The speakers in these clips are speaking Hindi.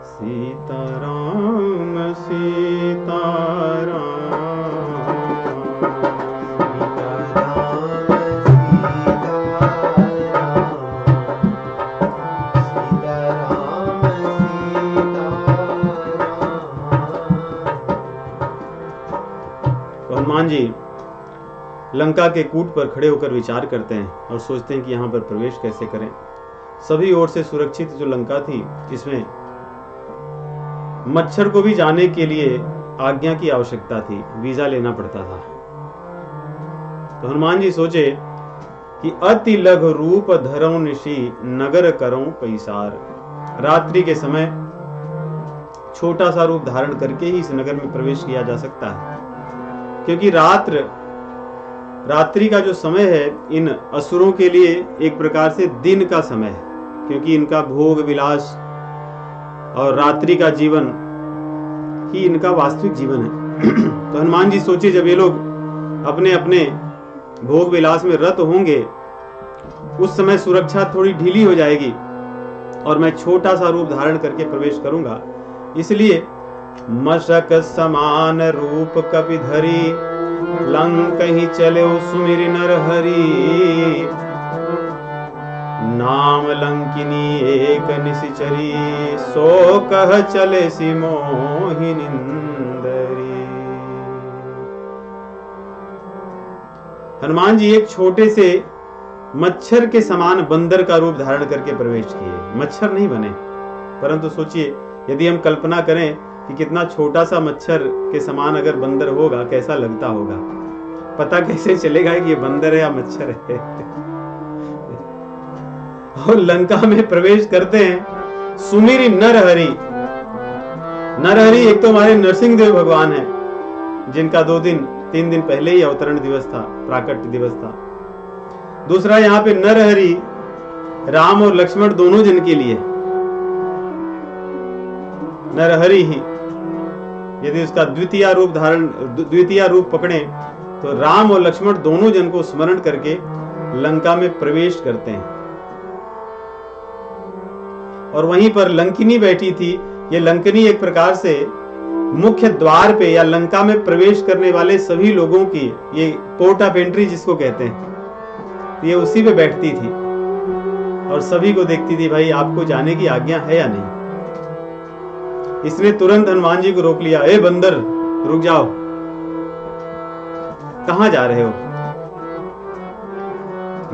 सीताराम सीताराम हनुमान जी लंका के कूट पर खड़े होकर विचार करते हैं और सोचते हैं कि यहाँ पर प्रवेश कैसे करें। सभी ओर से सुरक्षित जो लंका थी, इसमें मच्छर को भी जाने के लिए आज्ञा की आवश्यकता थी, वीजा लेना पड़ता था। तो हनुमान जी सोचे कि अति लघु रूप धरऊं निशि नगर करऊं पैसार। रात्रि के समय छोटा सा रूप धारण करके ही इस नगर में प्रवेश किया जा सकता है, क्योंकि रात्रि का जो समय है इन असुरों के लिए एक प्रकार से दिन का समय है, क्योंकि इनका भोग विलास और रात्रि का जीवन ही इनका वास्तविक जीवन है। तो हनुमान जी सोचे जब ये लोग अपने अपने भोग विलास में रत होंगे, उस समय सुरक्षा थोड़ी ढीली हो जाएगी और मैं छोटा सा रूप धारण करके प्रवेश करूंगा। इसलिए मशक समान रूप कपि धरी लंक ही चले सुमिर नर हरि। नाम लंकिनी एक निशिचरी सो कह चले सी मोहि निंदरी। हनुमान जी एक छोटे से मच्छर के समान बंदर का रूप धारण करके प्रवेश किए। मच्छर नहीं बने, परंतु सोचिए यदि हम कल्पना करें कि कितना छोटा सा मच्छर के समान अगर बंदर होगा, कैसा लगता होगा। पता कैसे चलेगा कि ये बंदर है या मच्छर है। और लंका में प्रवेश करते हैं सुमिर नरहरि। नरहरि एक तो हमारे नरसिंह देव भगवान है, जिनका 3 दिन पहले ही अवतरण दिवस था, प्राकट्य दिवस था। दूसरा यहाँ पे नरहरि राम और लक्ष्मण दोनों जन के लिए नरहरि ही। यदि उसका द्वितीय रूप पकड़े तो राम और लक्ष्मण दोनों जन को स्मरण करके लंका में प्रवेश करते हैं। और वहीं पर लंकिनी बैठी थी। ये लंकिनी एक प्रकार से मुख्य द्वार पे या लंका में प्रवेश करने वाले सभी लोगों की, ये पोर्ट ऑफ एंट्री जिसको कहते हैं, ये उसी पे बैठती थी और सभी को देखती थी, भाई आपको जाने की आज्ञा है या नहीं। इसने तुरंत हनुमान जी को रोक लिया। ए बंदर, रुक जाओ, कहां जा रहे हो?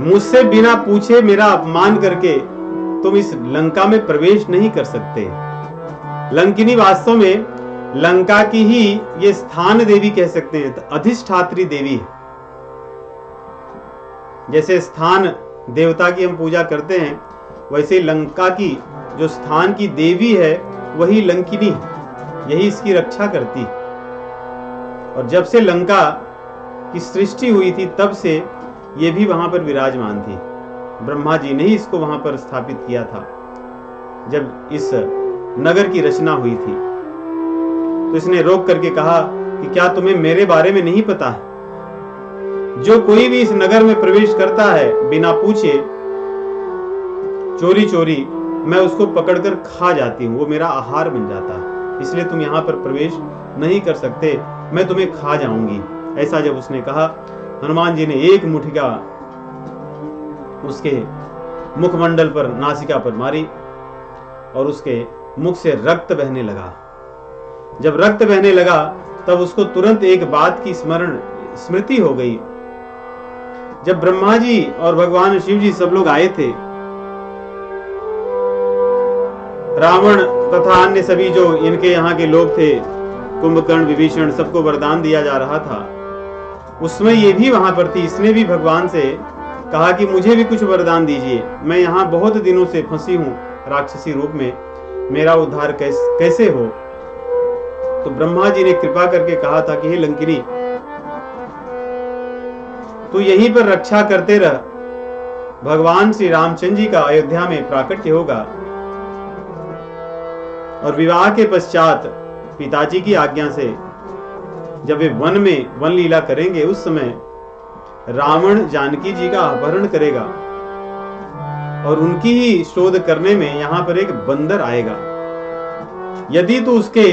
मुझसे बिना पूछे मेरा अपमान करके तुम इस लंका में प्रवेश नहीं कर सकते। लंकिनी वास्तव में लंका की ही ये स्थान देवी कह सकते हैं, अधिष्ठात्री देवी है। जैसे स्थान देवता की हम पूजा करते हैं, वैसे लंका की जो स्थान की देवी है वही लंकिनी है, यही इसकी रक्षा करती है। और जब से लंका की सृष्टि हुई थी तब से ये भी वहां पर विराजमान थी। ब्रह्मा जी ने ही इसको वहां पर स्थापित किया था जब इस नगर की रचना हुई थी। तो इसने रोक करके कहा कि क्या तुम्हें मेरे बारे में नहीं पता है? जो कोई भी इस नगर में प्रवेश करता है बिना पूछे, चोरी चोरी, मैं उसको पकड़कर खा जाती हूँ, वो मेरा आहार बन जाता है। इसलिए तुम यहाँ पर प्रवेश नहीं कर सकते, मैं तुम्हें खा जाऊंगी। ऐसा जब उसने कहा, हनुमान जी ने एक मुठिका उसके मुखमंडल पर, नासिका पर मारी और उसके मुख से रक्त बहने लगा। जब रक्त बहने लगा तब उसको तुरंत एक बात की स्मृति हो गई। जब ब्रह्मा जी और भगवान शिव जी सब लोग आए थे, रावण तथा अन्य सभी जो इनके यहाँ के लोग थे, कुंभकर्ण, विभीषण, सबको वरदान दिया जा रहा था, उसमें ये भी वहां पर थी। इसने भी भगवान से कहा कि मुझे भी कुछ वरदान दीजिए, मैं यहाँ बहुत दिनों से फंसी हूँ राक्षसी रूप में, मेरा उद्धार कैसे हो। तो ब्रह्मा जी ने कृपा करके कहा था कि हे लंकिनी, तू यहीं पर रक्षा करते रह, भगवान श्री रामचंद्र जी का अयोध्या में प्राकट्य होगा और विवाह के पश्चात पिताजी की आज्ञा से जब वे वन में वन लीला करेंगे, उस समय रावण जानकी जी का अपहरण करेगा और उनकी ही शोध करने में यहाँ पर एक बंदर आएगा। यदि तो उसके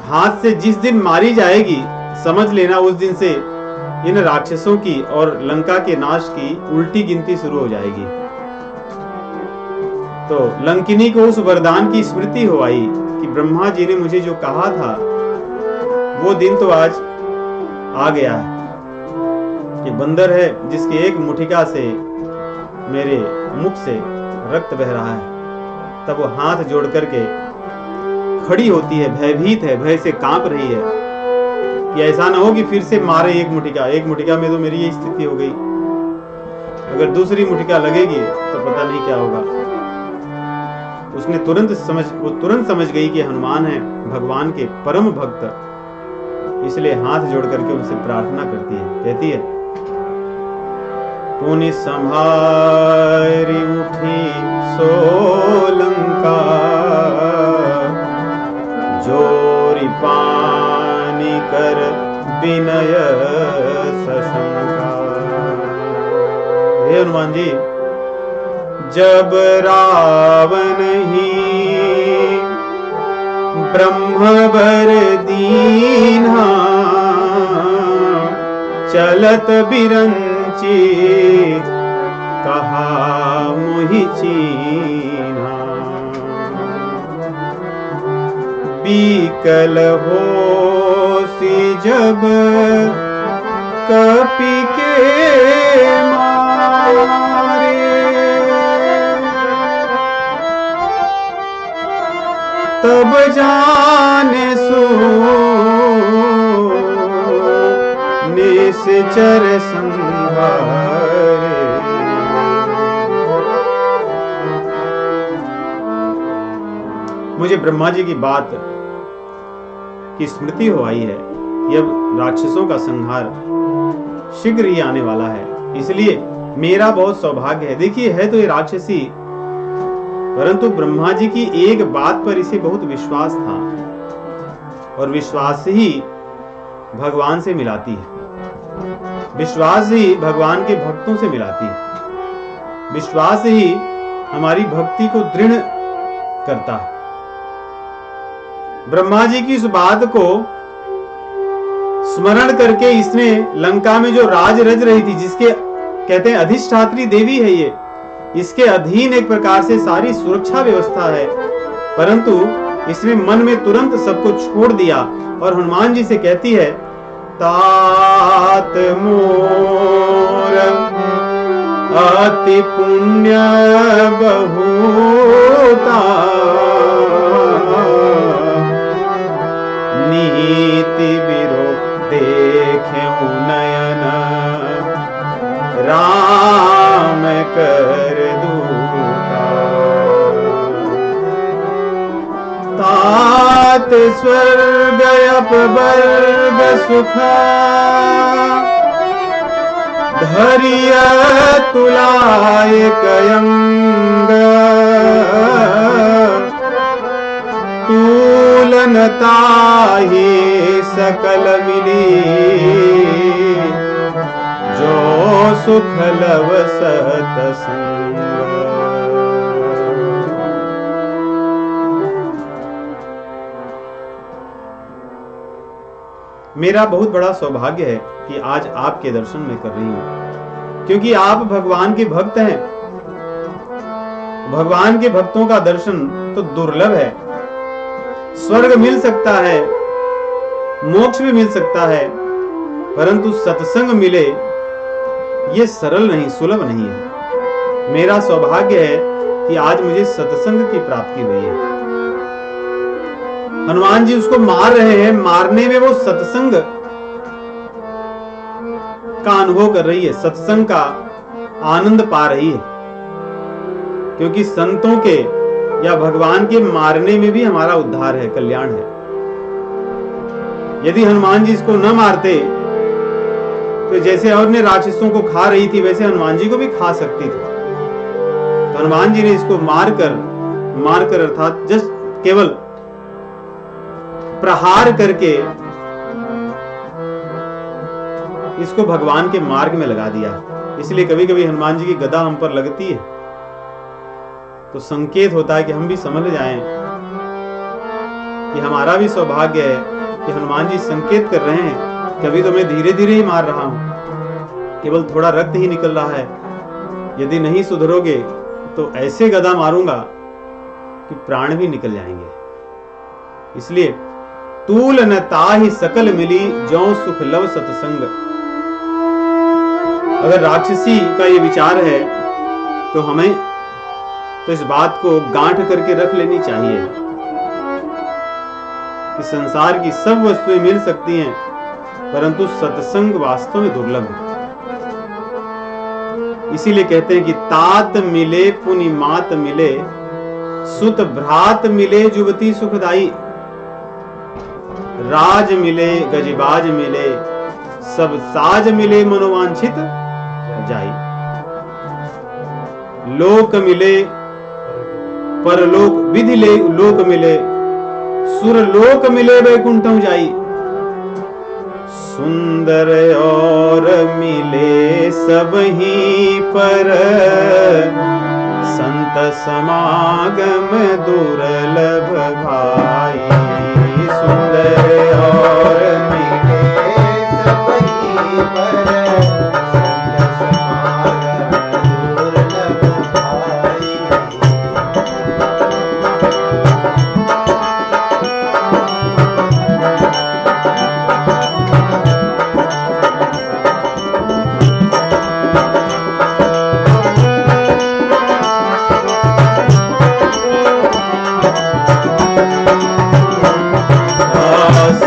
हाथ से जिस दिन मारी जाएगी, समझ लेना उस दिन से इन राक्षसों की और लंका के नाश की उल्टी गिनती शुरू हो जाएगी। तो लंकिनी को उस वरदान की स्मृति हो आई कि ब्रह्मा जी ने मुझे जो कहा था वो दिन तो आज आ गया है कि बंदर है जिसके एक मुठिका से मेरे मुख से रक्त बह रहा है। तब वो हाथ जोड़ करके खड़ी होती है, भयभीत है, भय से कांप रही है कि ऐसा ना हो कि फिर से मारे एक मुठिका में तो मेरी ये स्थिति हो गई, अगर दूसरी मुठिका लगेगी तो पता नहीं क्या होगा। उसने तुरंत समझ गई कि हनुमान है भगवान के परम भक्त, इसलिए हाथ जोड़ करके उनसे प्रार्थना करती है। कहती है, पुनि संभारी उठी सोलंका, जोरी पानी कर विनय सशंका। हे हनुमान जी, जब रावण ही ब्रह्मवर दीन्हा, चलत बिरंची कहा मोहि चीन्हा। बीकल होसी जब कपि के मारे, तब जाने सो निश्चर संहारे। मुझे ब्रह्मा जी की बात की स्मृति हो आई है कि अब राक्षसों का संहार शीघ्र ही आने वाला है, इसलिए मेरा बहुत सौभाग्य है। देखिए, है तो ये राक्षसी, परंतु ब्रह्मा जी की एक बात पर इसे बहुत विश्वास था, और विश्वास ही भगवान से मिलाती है, विश्वास ही भगवान के भक्तों से मिलाती है, विश्वास ही हमारी भक्ति को दृढ़ करता है। ब्रह्मा जी की इस बात को स्मरण करके इसने लंका में जो राज रच रही थी, जिसके कहते हैं अधिष्ठात्री देवी है ये, इसके अधीन एक प्रकार से सारी सुरक्षा व्यवस्था है, परंतु इसने मन में तुरंत सबको छोड़ दिया और हनुमान जी से कहती है, तात मोर अति पुण्य बहुता, नीति विरोध देखे नयन, राम कर दूता। तात स्वर्ग अपवर्ग सुख, धरिय तुलाय कयंग, तूलनता ही सकल मिली, जो सुख लव सतसंग। मेरा बहुत बड़ा सौभाग्य है कि आज आपके दर्शन मैं कर रही हूं, क्योंकि आप भगवान के भक्त हैं। भगवान के भक्तों का दर्शन तो दुर्लभ है। स्वर्ग मिल सकता है, मोक्ष भी मिल सकता है, परंतु सत्संग मिले ये सरल नहीं, सुलभ नहीं है। मेरा सौभाग्य है कि आज मुझे सत्संग की प्राप्ति हुई है। हनुमान जी उसको मार रहे हैं, मारने में वो सत्संग का अनुभव कर रही है, सत्संग का आनंद पा रही है, क्योंकि संतों के या भगवान के मारने में भी हमारा उद्धार है, कल्याण है। यदि हनुमान जी इसको न मारते तो जैसे अन्य राक्षसों को खा रही थी वैसे हनुमान जी को भी खा सकती थी। तो हनुमान जी ने इसको मारकर अर्थात जस्ट केवल प्रहार करके इसको भगवान के मार्ग में लगा दिया। इसलिए कभी कभी हनुमान जी की गदा हम पर लगती है तो संकेत होता है कि हम भी समझ जाएं कि हमारा भी सौभाग्य है कि हनुमान जी संकेत कर रहे हैं कि अभी तो मैं धीरे धीरे ही मार रहा हूं, केवल थोड़ा रक्त ही निकल रहा है, यदि नहीं सुधरोगे तो ऐसे गदा मारूंगा कि प्राण भी निकल जाएंगे। इसलिए तूल न ताहि सकल मिली ज्यों सुख लव सतसंग। अगर राक्षसी का ये विचार है तो हमें तो इस बात को गांठ करके रख लेनी चाहिए कि संसार की सब वस्तुएं मिल सकती हैं, परंतु सत्संग वास्तव में दुर्लभ है। इसीलिए कहते हैं कि तात मिले पुनि मात मिले, सुत भ्रात मिले जुबती सुखदाई, राज मिले गजबाज मिले, सब साज मिले मनोवांछित जाई। लोक मिले परलोक विधि ले लोक मिले, सुर लोक मिले वैकुंठम जाई। सुंदर और मिले सब ही पर, संत समागम दुर्लभ भाई। सुंदर और मिले सब ही पर,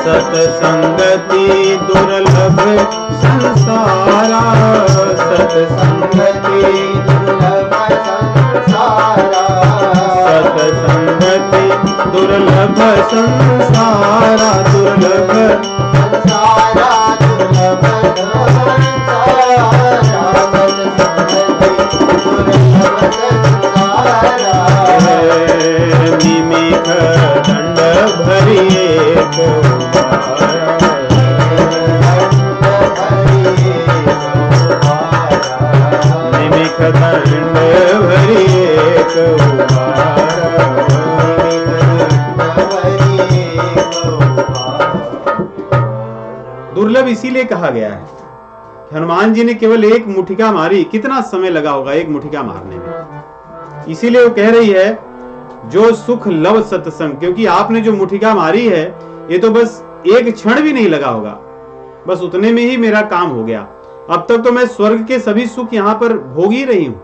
सतसंगति दुर्लभ संसारा, सतसंगति दुर्लभ संसारा, सतसंगति दुर्लभ संसारा, दुर्लभ संसारा, दुर्लभ संसारा। निमिख दंड भरिए निमिख दंड भरिए दुर्लभ इसीलिए कहा गया है कि हनुमान जी ने केवल एक मुठिका मारी, कितना समय लगा होगा एक मुठिका मारने में। इसीलिए वो कह रही है जो सुख लव सत्संग, क्योंकि आपने जो मुठिका मारी है ये तो बस एक क्षण भी नहीं लगा होगा, बस उतने में ही मेरा काम हो गया। अब तक तो मैं स्वर्ग के सभी सुख यहां पर भोग ही रही हूं,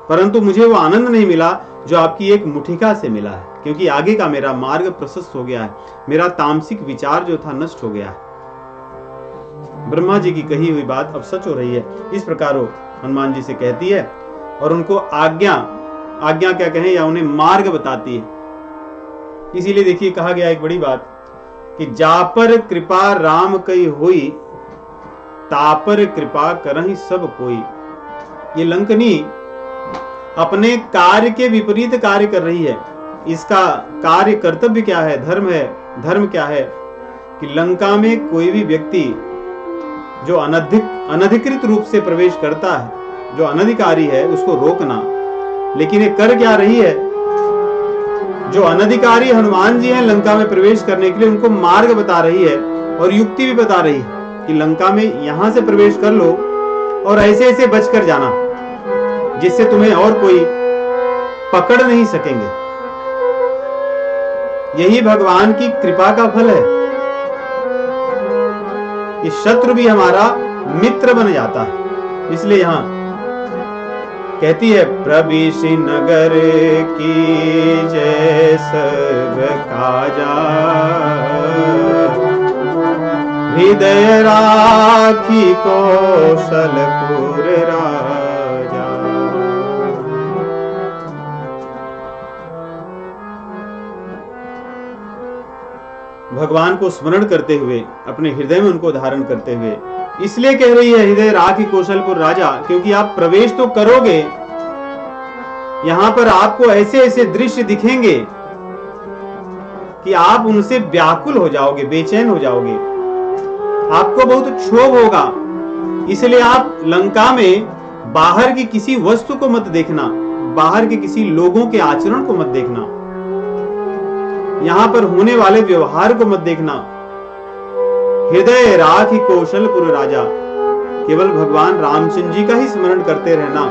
परंतु मुझे वो आनंद नहीं मिला जो आपकी एक मुठिका से मिला है, क्योंकि आगे का मेरा मार्ग प्रशस्त हो गया है, मेरा तामसिक विचार जो था नष्ट हो गया है। ब्रह्मा जी की कही हुई बात अब सच हो रही है। इस प्रकार वो हनुमान जी से कहती है और उनको आज्ञा क्या कहें या उन्हें मार्ग बताती है। इसीलिए देखिए कहा गया एक बड़ी बात कि जापर कृपा राम कई होई, तापर कृपा करहि सब कोई। ये लंकनी अपने कार्य के विपरीत कार्य कर रही है। इसका कार्य कर्तव्य क्या है, धर्म क्या है कि लंका में कोई भी व्यक्ति जो अनधिकृत रूप से प्रवेश करता है, जो अनधिकारी है, उसको रोकना। लेकिन ये कर क्या रही है, जो अनधिकारी हनुमान जी हैं लंका में प्रवेश करने के लिए उनको मार्ग बता रही है और युक्ति भी बता रही है कि लंका में यहां से प्रवेश कर लो और ऐसे ऐसे बचकर जाना, जिससे तुम्हें और कोई पकड़ नहीं सकेंगे। यही भगवान की कृपा का फल है कि शत्रु भी हमारा मित्र बन जाता है। इसलिए यहां कहती है प्रविशि नगर की जय सब काजा, हृदय राखी कौशलपुर राजा। भगवान को स्मरण करते हुए, अपने हृदय में उनको धारण करते हुए इसलिए कह रही है हृदय राखी कौशलपुर राजा, क्योंकि आप प्रवेश तो करोगे, यहां पर आपको ऐसे ऐसे दृश्य दिखेंगे कि आप उनसे व्याकुल हो जाओगे, बेचैन हो जाओगे, आपको बहुत क्षोभ होगा। इसलिए आप लंका में बाहर की किसी वस्तु को मत देखना, बाहर के किसी लोगों के आचरण को मत देखना, यहां पर होने वाले व्यवहार को मत देखना। हृदय राखी कौशलपुर राजा, केवल भगवान रामचंद्र जी का ही स्मरण करते रहना,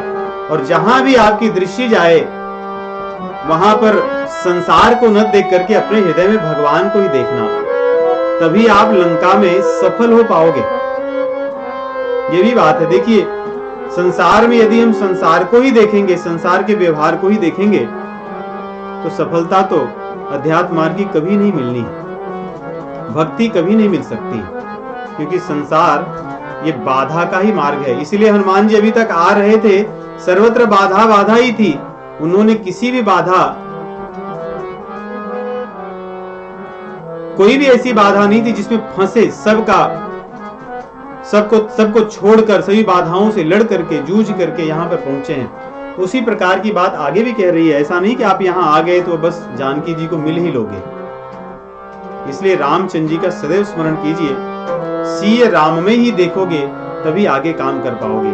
और जहां भी आपकी दृष्टि जाए वहां पर संसार को न देख करके अपने हृदय में भगवान को ही देखना, तभी आप लंका में सफल हो पाओगे। ये भी बात है। देखिए, संसार में यदि हम संसार को ही देखेंगे, संसार के व्यवहार को ही देखेंगे, तो सफलता तो अध्यात्म मार्ग की कभी नहीं मिलनी है, भक्ति कभी नहीं मिल सकती, क्योंकि संसार ये बाधा का ही मार्ग है। इसीलिए हनुमान जी अभी तक आ रहे थे, सर्वत्र बाधा बाधा ही थी, उन्होंने किसी भी बाधा, कोई भी ऐसी बाधा नहीं थी जिसमें फंसे, सबको छोड़कर, सभी बाधाओं से लड़ करके, जूझ करके यहां पर पहुंचे हैं। उसी प्रकार की बात आगे भी कह रही है। ऐसा नहीं कि आप यहां आ गए तो बस जानकी जी को मिल ही लोगे। इसलिए रामचंद्र जी का सदैव स्मरण कीजिए, सीए राम में ही देखोगे तभी आगे काम कर पाओगे।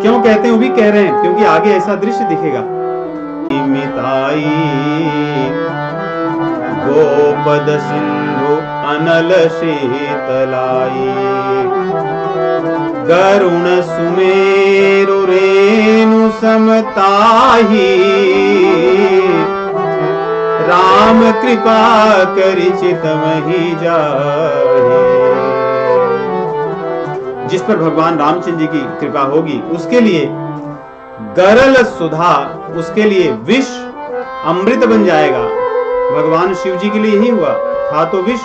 क्यों कहते हैं, वो भी कह रहे हैं क्योंकि आगे ऐसा दृश्य दिखेगा। मिताई गोपद सिंधु अनल शीतलाई, करुण सुमेरु रेणु समताही, राम कृपा करि चितमहि जाहि। जिस पर भगवान रामचंद्र जी की कृपा होगी उसके लिए गरल सुधा, उसके लिए विष अमृत बन जाएगा। भगवान शिव जी के लिए यही हुआ था, तो विष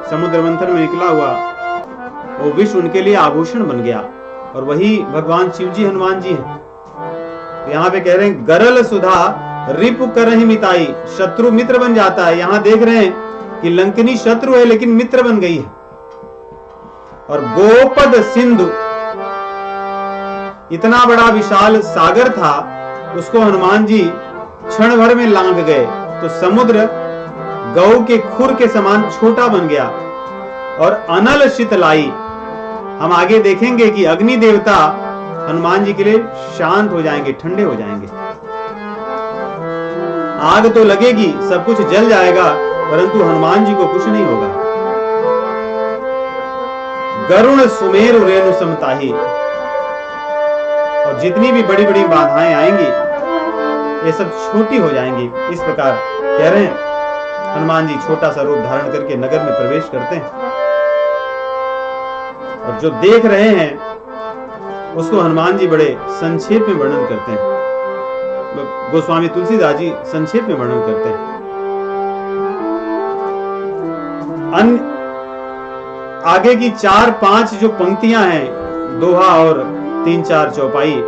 समुद्र मंथन में निकला हुआ वो विष उनके लिए आभूषण बन गया, और वही भगवान शिव जी हनुमान जी हैं। यहाँ पे कह रहे हैं गरल सुधा रिपु करहि मिताई, शत्रु मित्र बन जाता है। यहां देख रहे हैं कि लंकनी शत्रु है लेकिन मित्र बन गई है। और गोपद सिंधु, इतना बड़ा विशाल सागर था, उसको हनुमान जी क्षण भर में लांघ गए, तो समुद्र गौ के खुर के समान छोटा बन गया। और अनल शीतलाई, हम आगे देखेंगे कि अग्नि देवता हनुमान जी के लिए शांत हो जाएंगे, ठंडे हो जाएंगे। आग तो लगेगी, सब कुछ जल जाएगा, परंतु हनुमान जी को कुछ नहीं होगा। गरुण सुमेरु रेणु समताही, और जितनी भी बड़ी बड़ी बाधाएं आएंगी ये सब छोटी हो जाएंगी। इस प्रकार कह रहे हैं हनुमान जी छोटा सा रूप धारण करके नगर में प्रवेश करते हैं, और जो देख रहे हैं उसको हनुमान जी बड़े संक्षेप में वर्णन करते हैं। गोस्वामी तुलसीदास जी संक्षेप में वर्णन करते हैं। आगे की 4-5 जो पंक्तियां हैं, दोहा और 3-4 चौपाई,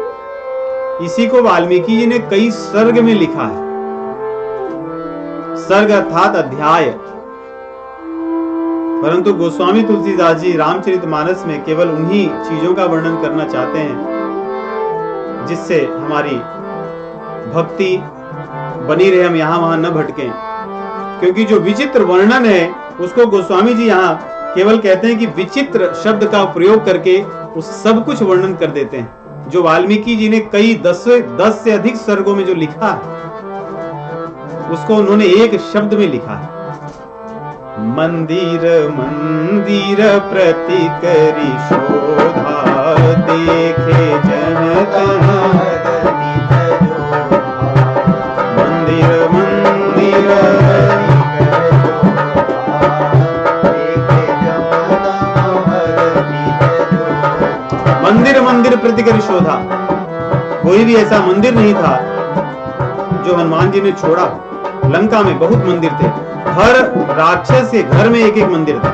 इसी को वाल्मीकि जी ने कई सर्ग में लिखा है। सर्ग अर्थात अध्याय, परंतु गोस्वामी तुलसीदास जी रामचरितमानस में केवल उन्हीं चीजों का वर्णन करना चाहते हैं जिससे हमारी भक्ति बनी रहे, हम यहां वहां न भटकें। क्योंकि जो विचित्र वर्णन है उसको गोस्वामी जी यहाँ केवल कहते हैं कि विचित्र शब्द का प्रयोग करके उस सब कुछ वर्णन कर देते हैं, जो वाल्मीकि जी ने कई 10 से अधिक सर्गों में जो लिखा है उसको उन्होंने एक शब्द में लिखा है। मंदिर मंदिर प्रति करी शोभा, देखे जन तहाँ मंदिर मंदिर मंदिर मंदिर प्रति करी शोधा, कोई भी ऐसा मंदिर नहीं था जो हनुमान जी ने छोड़ा। लंका में बहुत मंदिर थे, हर राक्षस के घर में एक एक मंदिर था।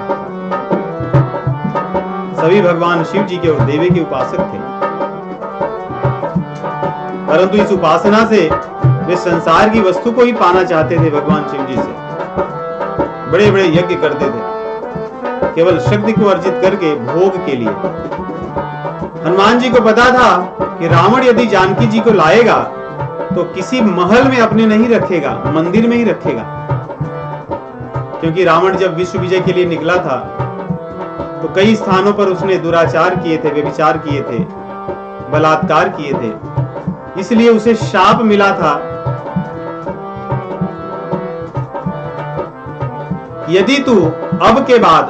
सभी भगवान शिव जी के और देवी के उपासक थे, परंतु इस उपासना से वे संसार की वस्तु को ही पाना चाहते थे। भगवान शिव जी से बड़े बड़े यज्ञ करते थे, केवल शक्ति को अर्जित करके भोग के लिए। हनुमान जी को पता था कि रावण यदि जानकी जी को लाएगा तो किसी महल में अपने नहीं रखेगा, मंदिर में ही रखेगा। क्योंकि रावण जब विश्व विजय के लिए निकला था तो कई स्थानों पर उसने दुराचार किए थे, व्यभिचार किए थे, बलात्कार किए थे, इसलिए उसे शाप मिला था, यदि तू अब के बाद,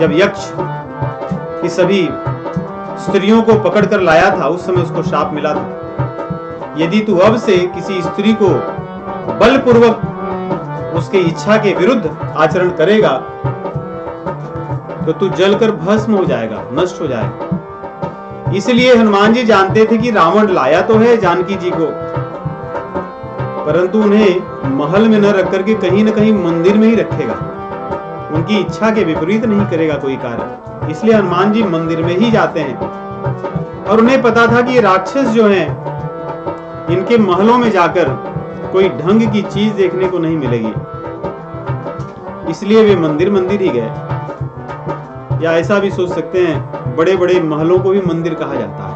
जब यक्ष की सभी स्त्रियों को पकड़कर लाया था उस समय उसको शाप मिला था, यदि तू अब से किसी स्त्री को बलपूर्वक उसके इच्छा के विरुद्ध आचरण करेगा तो तू जलकर भस्म हो जाएगा, नष्ट हो जाएगा। इसलिए हनुमान जी जानते थे कि रावण लाया तो है जानकी जी को, परंतु उन्हें महल में न रख करके कहीं न कहीं मंदिर में ही रखेगा, उनकी इच्छा के विपरीत नहीं करेगा कोई कार्य। इसलिए हनुमान जी मंदिर में ही जाते हैं और उन्हें पता था कि ये राक्षस जो हैं इनके महलों में जाकर कोई ढंग की चीज देखने को नहीं मिलेगी, इसलिए वे मंदिर मंदिर ही गए। या ऐसा भी सोच सकते हैं बड़े बड़े महलों को भी मंदिर कहा जाता है।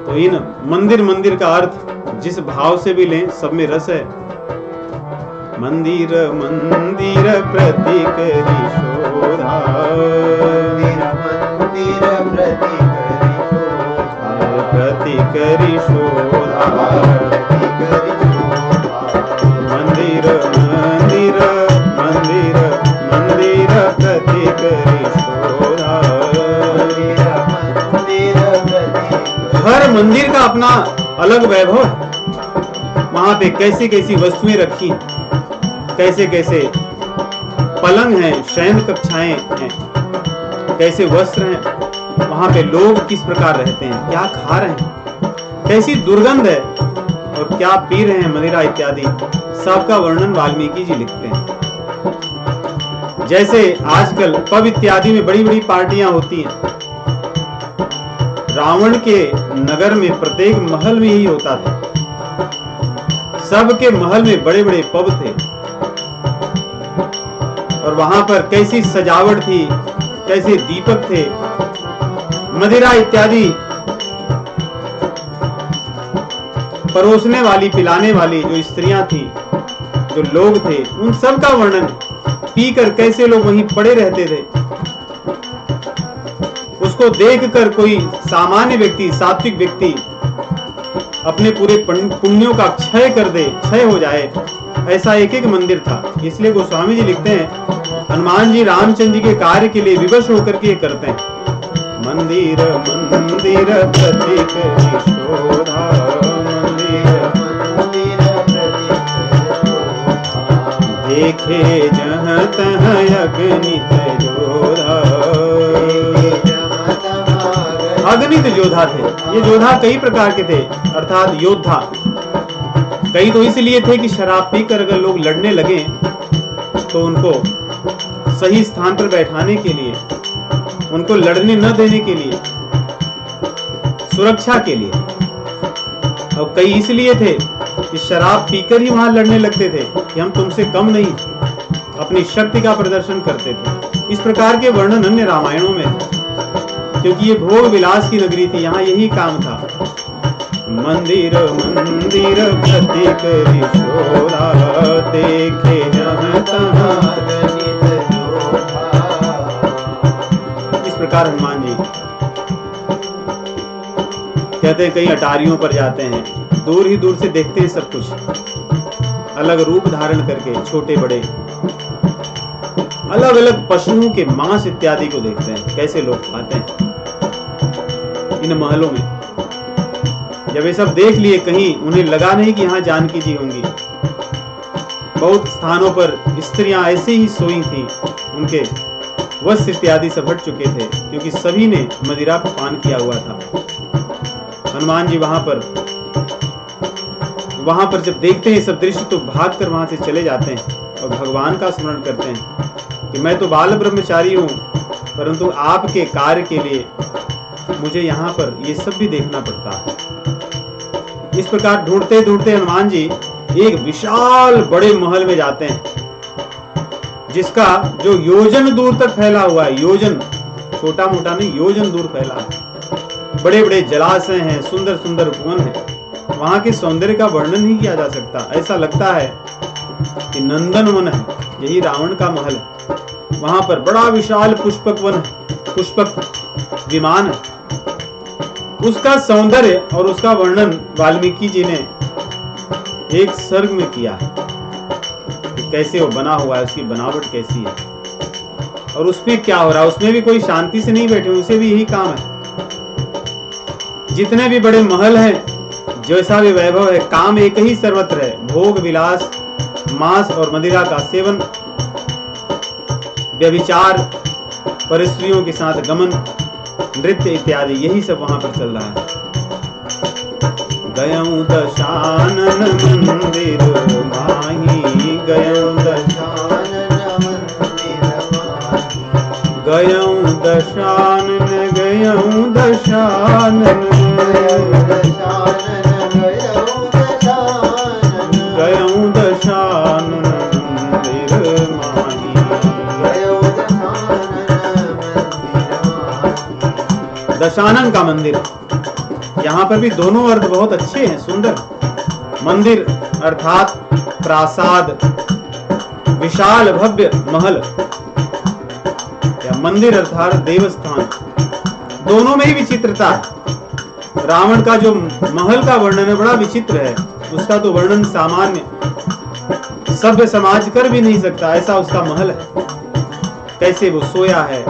तो इन मंदिर मंदिर का अर्थ जिस भाव से भी लें सब में रस है। मंदिर मंदिर प्रति करी शोधा, मंदिर प्रति करी शोधा, मंदिर मंदिर मंदिर मंदिर प्रति करी शोधा। हर मंदिर का अपना अलग वैभव है, वहां पे कैसी कैसी वस्तुएं रखी, कैसे कैसे पलंग हैं, शयन कक्षाएं हैं, कैसे वस्त्र हैं, वहां पे लोग किस प्रकार रहते हैं, क्या खा रहे हैं, कैसी दुर्गंध है और क्या पी रहे हैं, मदिरा इत्यादि सबका वर्णन वाल्मीकि जी लिखते हैं। जैसे आजकल पब इत्यादि में बड़ी बड़ी पार्टियां होती हैं, रावण के नगर में प्रत्येक महल में ही होता था, सबके महल में बड़े बड़े पब थे और वहां पर कैसी सजावट थी, कैसे दीपक थे, मदिरा इत्यादि परोसने वाली पिलाने वाली जो स्त्रियां थी, जो लोग थे, उन सब का वर्णन, पीकर कैसे लोग वहीं पड़े रहते थे। उसको देखकर कोई सामान्य व्यक्ति, सात्विक व्यक्ति अपने पूरे पुण्यों का क्षय कर दे, क्षय हो जाए, ऐसा एक एक मंदिर था। इसलिए गोस्वामी जी लिखते हैं हनुमान जी रामचंद्र जी के कार्य के लिए विवश होकर के ये करते हैं। मंदिर मंदिर प्रति करी शोधा, मंदिर मंदिर देखे जहाँ तहाँ अगणित योधा। अगणित योद्धा थे, ये योद्धा कई प्रकार के थे, अर्थात योद्धा कई तो इसलिए थे कि शराब पीकर अगर लोग लड़ने लगे तो उनको सही स्थान पर बैठाने के लिए, उनको लड़ने न देने के लिए, सुरक्षा के लिए, और कई इसलिए थे कि शराब पीकर ही वहां लड़ने लगते थे कि हम तुमसे कम नहीं, अपनी शक्ति का प्रदर्शन करते थे। इस प्रकार के वर्णन अन्य रामायणों में, क्योंकि ये भोग विलास की नगरी थी, यहाँ यही काम था। मंदिर मंदिर प्रति करी शोधा, देखे जहाँ तहाँ अगणित योद्धा। इस प्रकार हनुमान जी कहते हैं, कई अटारियों पर जाते हैं, दूर ही दूर से देखते हैं सब कुछ, अलग रूप धारण करके, छोटे बड़े अलग अलग पशुओं के मांस इत्यादि को देखते हैं, कैसे लोग खाते हैं इन महलों में। जब ये सब देख लिए, कहीं उन्हें लगा नहीं कि यहाँ जानकी जी होंगी। बहुत स्थानों पर स्त्रियां ऐसे ही सोई थी, उनके वस्त्र इत्यादि सब हट चुके थे, क्योंकि सभी ने मदिरा पान किया हुआ था। हनुमान जी वहां पर जब देखते हैं सब दृश्य तो भागकर वहां से चले जाते हैं और भगवान का स्मरण करते हैं कि मैं तो बाल ब्रह्मचारी हूं, परंतु आपके कार्य के लिए मुझे यहाँ पर ये सब भी देखना पड़ता है। इस प्रकार ढूंढते ढूंढते हनुमान जी एक विशाल बड़े महल में जाते हैं, जिसका जो योजन दूर तक फैला हुआ है, योजन छोटा मोटा नहीं, योजन दूर फैला है। बड़े बड़े जलाशय हैं, सुंदर सुंदर उपवन है, वहां के सौंदर्य का वर्णन नहीं किया जा सकता। ऐसा लगता है कि नंदन वन है, यही रावण का महल है। वहां पर बड़ा विशाल पुष्पक वन है, पुष्पक विमान है, उसका सौंदर्य और उसका वर्णन वाल्मीकि जी ने एक सर्ग में किया है कि कैसे वो बना हुआ है, उसकी बनावट कैसी है और उसमें क्या हो रहा है। उसमें भी कोई शांति से नहीं बैठे, उसे भी यही काम है। जितने भी बड़े महल हैं, जैसा भी वैभव है, काम एक ही सर्वत्र है, भोग विलास, मांस और मदिरा का सेवन, व्यभिचार, परस्त्रियों के साथ गमन, नृत्य इत्यादि, यही सब वहां पर चल रहा है। गयऊं दशानन मंदिर माही, गयऊं दशानन मंदिर माही, गयऊं दशानन, गयऊं दशानन, गयऊं दशानन मंदिर माही। दशानन का मंदिर, यहाँ पर भी दोनों अर्थ बहुत अच्छे हैं, सुंदर। मंदिर अर्थात प्रासाद, विशाल भव्य महल, या मंदिर अर्थात देवस्थान, दोनों में ही विचित्रता है। रावण का जो महल का वर्णन है बड़ा विचित्र है, उसका तो वर्णन सामान्य सभ्य समाज कर भी नहीं सकता, ऐसा उसका महल है। कैसे वो सोया है,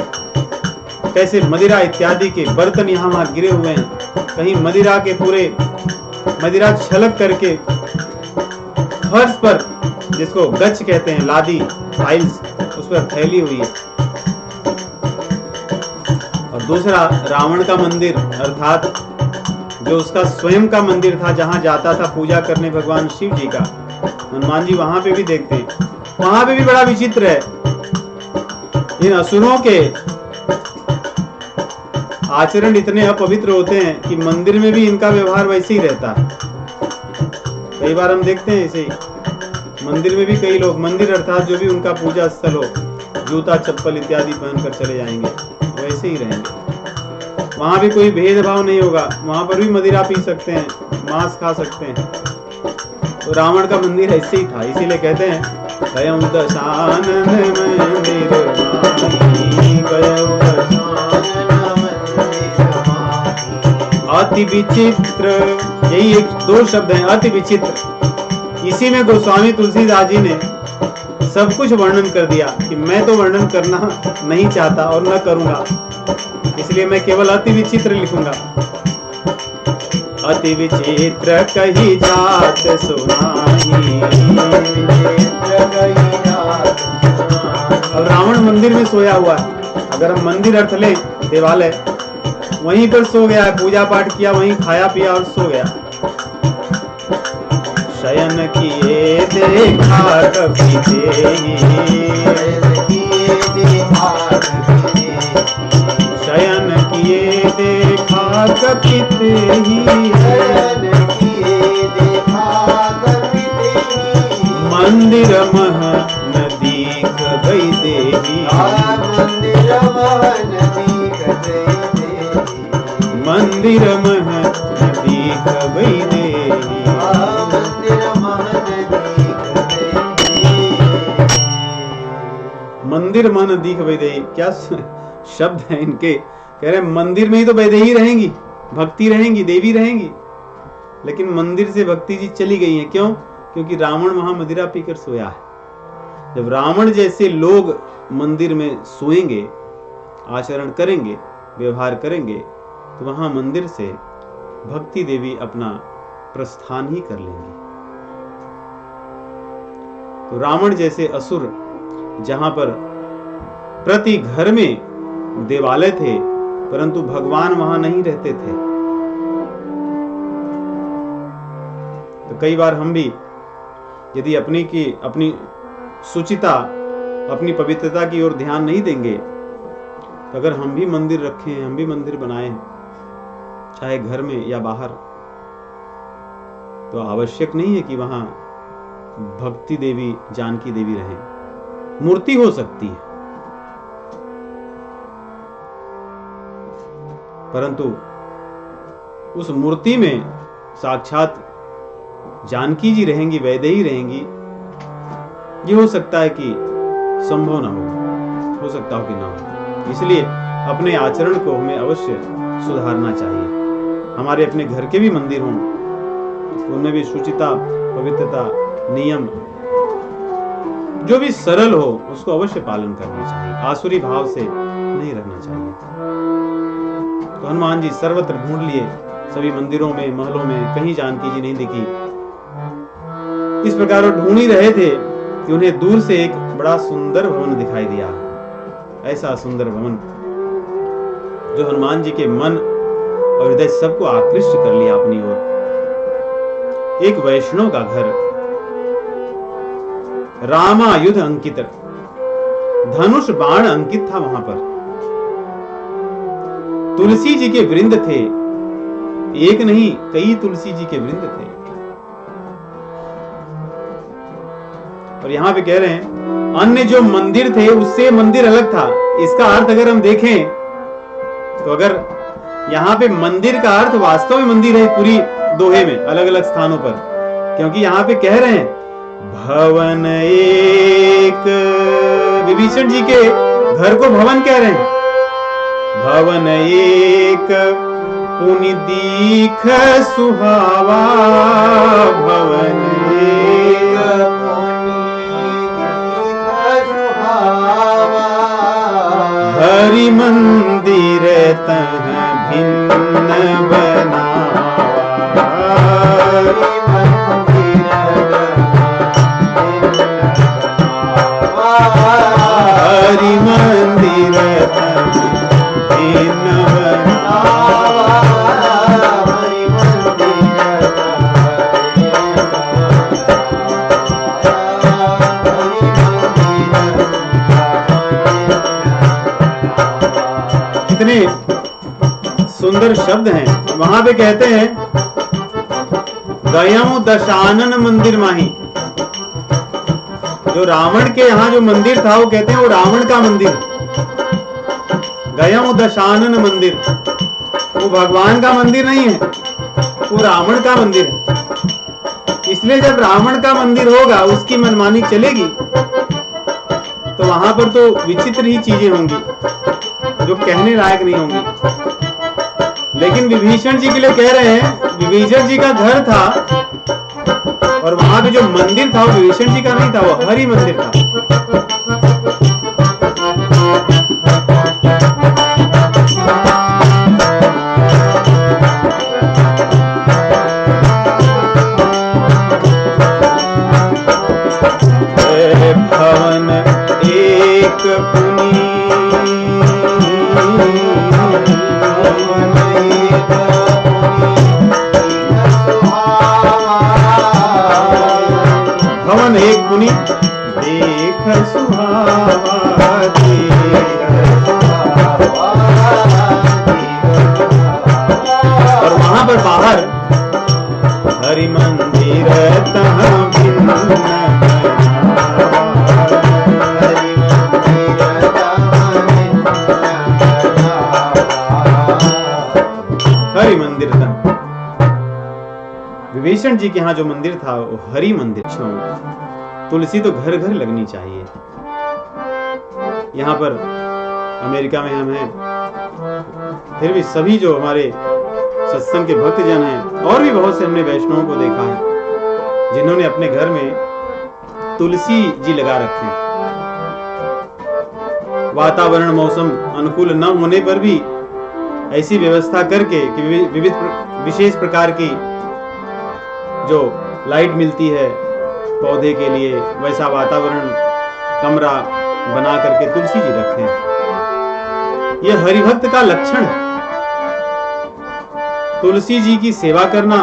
कैसे मदिरा इत्यादि के बर्तन यहाँ वहां गिरे हुए हैं, कहीं मदिरा के पूरे मदिरा छलक करके फर्श पर, जिसको गच कहते हैं, लादी टाइल्स, उस पर फैली हुई है। और दूसरा रावण का मंदिर अर्थात जो उसका स्वयं का मंदिर था, जहां जाता था पूजा करने भगवान शिव जी का, हनुमान जी वहां पे भी देखते हैं, वहां पे भी बड़ा विचित्र है। इन असुरों के आचरण इतने अपवित्र होते हैं कि मंदिर में भी इनका व्यवहार वैसे ही रहता है। कई बार हम देखते हैं ऐसे ही मंदिर में भी कई लोग, मंदिर अर्थात जो भी उनका पूजा स्थल हो, जूता चप्पल इत्यादि पहनकर चले जाएंगे, वैसे ही रहेंगे। वहां भी कोई भेदभाव नहीं होगा, वहां पर भी मदिरा पी सकते हैं, मांस खा सकते हैं। तो रावण का मंदिर ऐसे ही था, इसीलिए कहते हैं गयऊं दशानन मंदिर माही, गयऊं अति विचित्र, यही एक दो शब्द हैं, अति विचित्र। इसी में गोस्वामी तुलसीदास जी ने सब कुछ वर्णन कर दिया कि मैं तो वर्णन करना नहीं चाहता और न करूंगा, इसलिए मैं केवल अति विचित्र लिखूंगा। अति विचित्र कही जात सुनाई। अब रावण मंदिर में सोया हुआ है, अगर हम मंदिर अर्थ लें देवालय, वहीं पर सो गया है, पूजा पाठ किया, वहीं खाया पिया और सो गया। शयन किए देखा कभी देही, शयन किए देखा कभी देही, मंदिर मह न दीख गई देही, मंदिर मह न दीख गई देही। मंदिर मन दीख वैदेही, क्या शब्द है इनके। कह रहे मंदिर में ही तो वैदेही रहेंगी, भक्ति रहेंगी, देवी रहेंगी, लेकिन मंदिर से भक्ति जी चली गई है। क्यों? क्योंकि रावण वहां मदिरा पीकर सोया है। जब रावण जैसे लोग मंदिर में सोएंगे, आचरण करेंगे, व्यवहार करेंगे, तो वहां मंदिर से भक्ति देवी अपना प्रस्थान ही कर लेंगी। तो रावण जैसे असुर, जहां पर प्रति घर में देवालय थे, परंतु भगवान वहां नहीं रहते थे। तो कई बार हम भी यदि अपनी शुचिता, अपनी पवित्रता की ओर ध्यान नहीं देंगे, तो अगर हम भी मंदिर रखें, हम भी मंदिर बनाएं, चाहे घर में या बाहर, तो आवश्यक नहीं है कि वहां भक्ति देवी, जानकी देवी रहें। मूर्ति हो सकती है, परंतु उस मूर्ति में साक्षात जानकी जी रहेंगी, वैदेही रहेंगी, ये हो सकता है कि संभव ना हो सकता हो कि ना हो। इसलिए अपने आचरण को हमें अवश्य सुधारना चाहिए। हमारे अपने घर के भी मंदिर हों, उनमें भी शुचिता, पवित्रता, नियम जो भी सरल हो उसको अवश्य पालन करना चाहिए। आसुरी भाव से नहीं रहना चाहिए। तो हनुमान जी सर्वत्र ढूंढ लिए, सभी मंदिरों में, महलों में, कहीं जानकी जी नहीं दिखी। इस प्रकार वो ढूंढ ही रहे थे कि उन्हें दूर से एक बड़ा सुंदर भवन दिखाई दिया। ऐसा सुंदर भवन जो हनुमान जी के मन और हृदय सबको आकृष्ट कर लिया अपनी ओर। एक वैष्णव का घर, रामायुध अंकित, धनुष बाण अंकित था वहां पर। तुलसी जी के वृंद थे, एक नहीं कई तुलसी जी के वृंद थे। और यहां पे कह रहे हैं अन्य जो मंदिर थे उससे मंदिर अलग था। इसका अर्थ अगर हम देखें तो अगर यहाँ पे मंदिर का अर्थ वास्तव में मंदिर है पूरी दोहे में अलग अलग स्थानों पर, क्योंकि यहाँ पे कह रहे हैं भवन एक, विभीषण जी के घर को भवन कह रहे हैं। भवन एक पुनि दीख सुहावा, भवन एक हरि मंदिर तह भिन्न बनावा, हरि मंदिर तह भिन्न बनावा, हरि मंदिर कितने सुंदर शब्द हैं। वहां पे कहते हैं गयम दशानन मंदिर माही। जो रावण के यहाँ जो मंदिर था वो कहते हैं वो रावण का मंदिर। गयम दशानन मंदिर, वो भगवान का मंदिर नहीं है, वो रावण का मंदिर है। इसलिए जब रावण का मंदिर होगा उसकी मनमानी चलेगी तो वहां पर तो विचित्र ही चीजें होंगी जो कहने लायक नहीं होंगी। लेकिन विभीषण जी के लिए कह रहे हैं विभीषण जी का घर था और वहां पे जो मंदिर था वो विभीषण जी का नहीं था, वो हरि मंदिर था। भवन एक पुनि भवन एक पुनि देख सुहावा, और वहां पर बाहर हरि मंदिर तह भिन्न, हरि मंदिर था। विभीषण जी के यहाँ जो मंदिर था वो हरि मंदिर। तुलसी तो घर घर लगनी चाहिए। यहाँ पर अमेरिका में हम हैं, फिर भी सभी जो हमारे सत्संग के भक्तजन हैं और भी बहुत से हमने वैष्णवों को देखा है जिन्होंने अपने घर में तुलसी जी लगा रखे हैं। वातावरण मौसम अनुकूल न होने पर भी ऐसी व्यवस्था करके कि विविध विशेष प्रकार की जो लाइट मिलती है पौधे के लिए, वैसा वातावरण कमरा बना करके तुलसी जी रखे हैं। यह हरिभक्त का लक्षण है। तुलसी जी की सेवा करना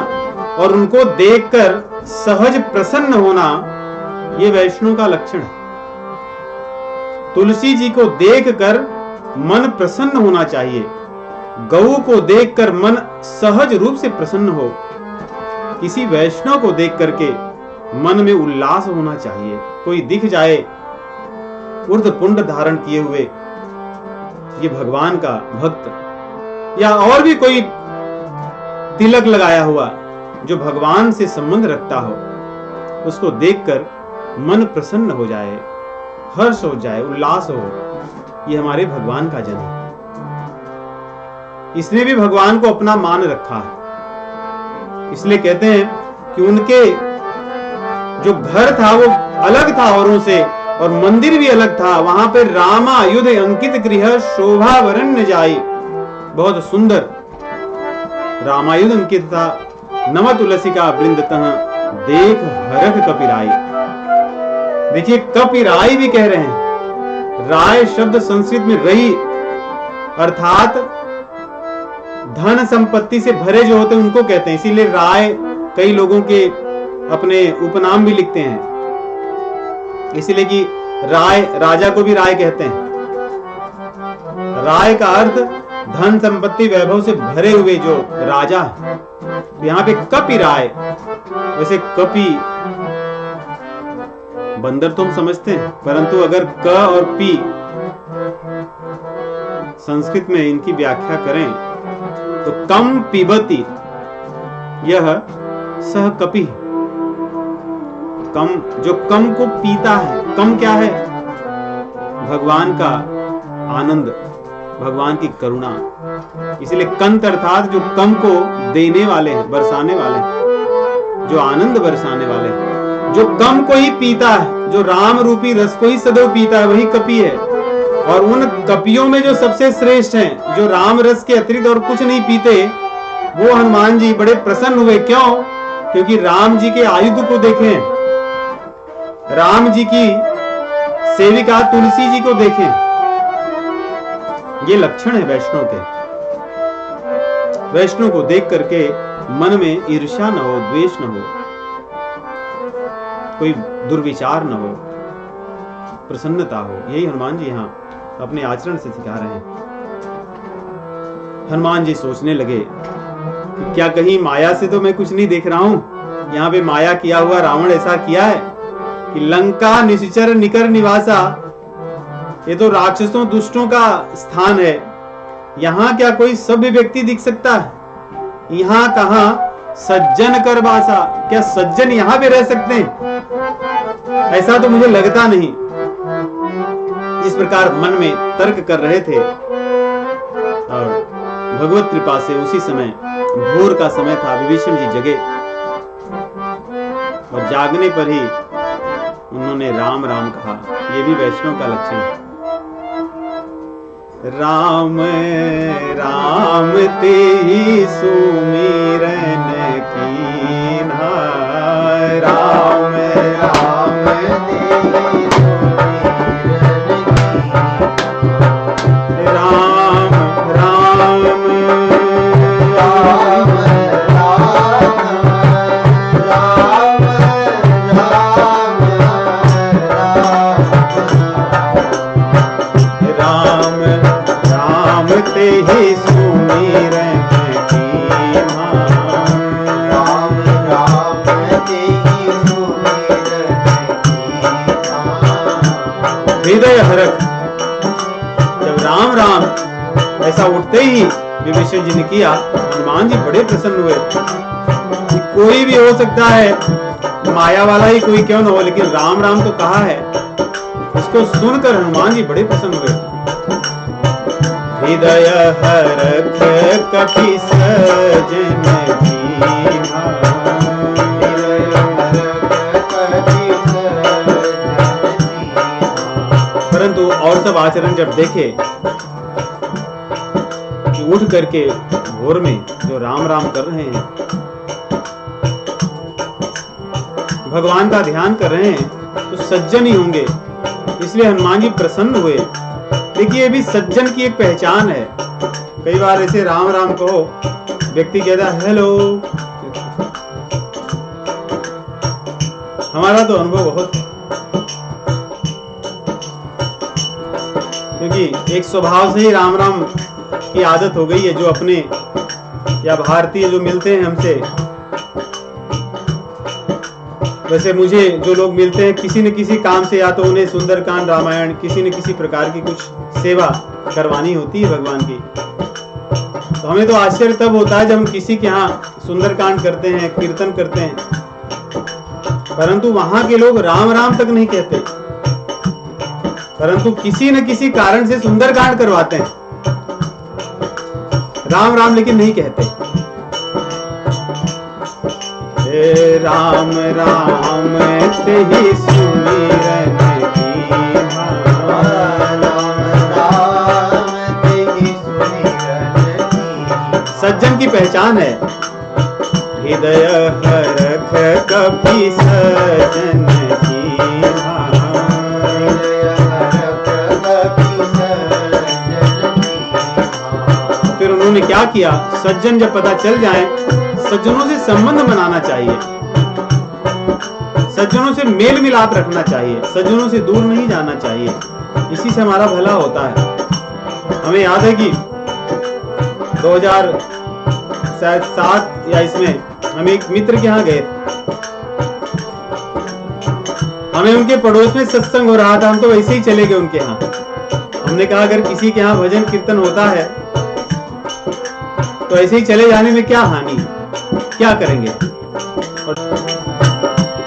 और उनको देखकर सहज प्रसन्न होना, यह वैष्णव का लक्षण है। तुलसी जी को देखकर मन प्रसन्न होना चाहिए। गऊ को देखकर मन सहज रूप से प्रसन्न हो। किसी वैष्णव को देख करके मन में उल्लास होना चाहिए। कोई दिख जाए उर्ध पुंड धारण किए हुए, ये भगवान का भक्त, या और भी कोई तिलक लगाया हुआ जो भगवान से संबंध रखता हो, उसको देखकर मन प्रसन्न हो जाए, हर्ष हो जाए, उल्लास हो। ये हमारे भगवान का जन है। इसने भी भगवान को अपना मान रखा है। इसलिए कहते हैं कि उनके जो घर था वो अलग था औरों से, और मंदिर भी अलग था। वहां पे रामायुध अंकित गृह शोभा वरण्य जाई, बहुत सुंदर रामायुध अंकित था। नव तुलसी का वृंद तह देख हरख कपिराई। देखिए कपिराई भी कह रहे हैं। राय शब्द संस्कृत में रही अर्थात धन संपत्ति से भरे जो होते हैं उनको कहते हैं। इसीलिए राय कई लोगों के अपने उपनाम भी लिखते हैं, इसलिए कि राय, राजा को भी राय कहते हैं। राय का अर्थ धन संपत्ति वैभव से भरे हुए जो राजा है। तो यहाँ पे कपि राय, वैसे कपि बंदर तो हम समझते हैं, परंतु अगर क और पी संस्कृत में इनकी व्याख्या करें तो कम पिबती, यह सह कपि, कम जो कम को पीता है। कम क्या है? भगवान का आनंद, भगवान की करुणा। इसलिए कंत अर्थात जो कम को देने वाले हैं, बरसाने वाले हैं, जो आनंद बरसाने वाले हैं, जो कम को ही पीता है, जो राम रूपी रस को ही सदैव पीता है, वही कपि है। और उन कपियों में जो सबसे श्रेष्ठ हैं, जो राम रस के अतिरिक्त और कुछ नहीं पीते, वो हनुमान जी बड़े प्रसन्न हुए। क्यों? क्योंकि राम जी के आयुध को देखें, राम जी की सेविका तुलसी जी को देखें। ये लक्षण है वैष्णव के। वैष्णव को देख करके मन में ईर्ष्या न हो, द्वेष न हो, कोई दुर्विचार न हो, प्रसन्नता हो। यही हनुमान जी यहाँ अपने आचरण से सिखा रहे हैं। हनुमान जी सोचने लगे कि क्या कहीं माया से तो मैं कुछ नहीं देख रहा हूं। यहाँ पे माया किया हुआ रावण ऐसा किया है कि लंका निश्चर निकर निवासा, ये तो राक्षसों दुष्टों का स्थान है। यहाँ क्या कोई सभ्य व्यक्ति दिख सकता है? यहाँ कहाँ सज्जन कर बासा, क्या सज्जन यहाँ पे रह सकते हैं? ऐसा तो मुझे लगता नहीं। इस प्रकार मन में तर्क कर रहे थे, और भगवत कृपा से उसी समय भोर का समय था। विभीषण जी जगे, और जागने पर ही उन्होंने राम राम कहा। ये भी वैष्णव का लक्षण है। राम राम तेहि सुमिरन कीन्हा, राम राम तेहि राम राम राम राम राम तेहि सुमिरन कीन्हा, राम राम तेहि सुमिरन कीन्हा। हृदय हरख, जब राम राम ऐसा उठते ही विभीषण जी ने किया, हनुमान जी बड़े प्रसन्न हुए। कोई भी हो सकता है, माया वाला ही कोई क्यों न हो, लेकिन राम राम तो कहा है। इसको सुनकर हनुमान जी बड़े प्रसन्न हुए। हृदय हरख कपि सजन दीन्हा, परंतु और सब आचरण जब देखे कि उठ करके भोर में जो राम राम कर रहे हैं, भगवान का ध्यान कर रहे हैं, तो सज्जन ही होंगे। इसलिए हनुमान जी प्रसन्न हुए। देखिए ये भी सज्जन की एक पहचान है। कई बार ऐसे राम राम कहो, व्यक्ति कहता है हेलो। हमारा तो अनुभव बहुत, क्योंकि एक स्वभाव से ही राम राम की आदत हो गई है। जो अपने या भारतीय जो मिलते हैं हमसे, वैसे मुझे जो लोग मिलते हैं किसी न किसी काम से, या तो उन्हें सुंदरकांड रामायण किसी न किसी प्रकार की कुछ सेवा करवानी होती है भगवान की। तो हमें तो आश्चर्य तब होता है जब हम किसी के यहाँ सुंदरकांड करते हैं, कीर्तन करते हैं, परंतु वहां के लोग राम राम तक नहीं कहते, परंतु किसी न किसी कारण से सुंदरकांड करवाते हैं। राम राम लेकिन नहीं कहते। हे राम राम ते ही सुमिरन कीन्हा, राम राम ते ही सुमिरन कीन्हा। सज्जन की पहचान है हृदय हरख कपि सज्जन कीन्हा, हृदय हरख कपि सज्जन कीन्हा। फिर उन्होंने क्या किया, सज्जन जब पता चल जाए, सज्जनों से संबंध बनाना चाहिए, सज्जनों से मेल मिलाप रखना चाहिए, सज्जनों से दूर नहीं जाना चाहिए। इसी से हमारा भला होता है। हमें याद है कि 2007 या इसमें हम एक मित्र के यहाँ गए, हमें उनके पड़ोस में सत्संग हो रहा था, हम तो वैसे ही चले गए उनके यहाँ। हमने कहा अगर किसी के यहाँ भजन कीर्तन होता है तो ऐसे ही चले जाने में क्या हानि, क्या करेंगे।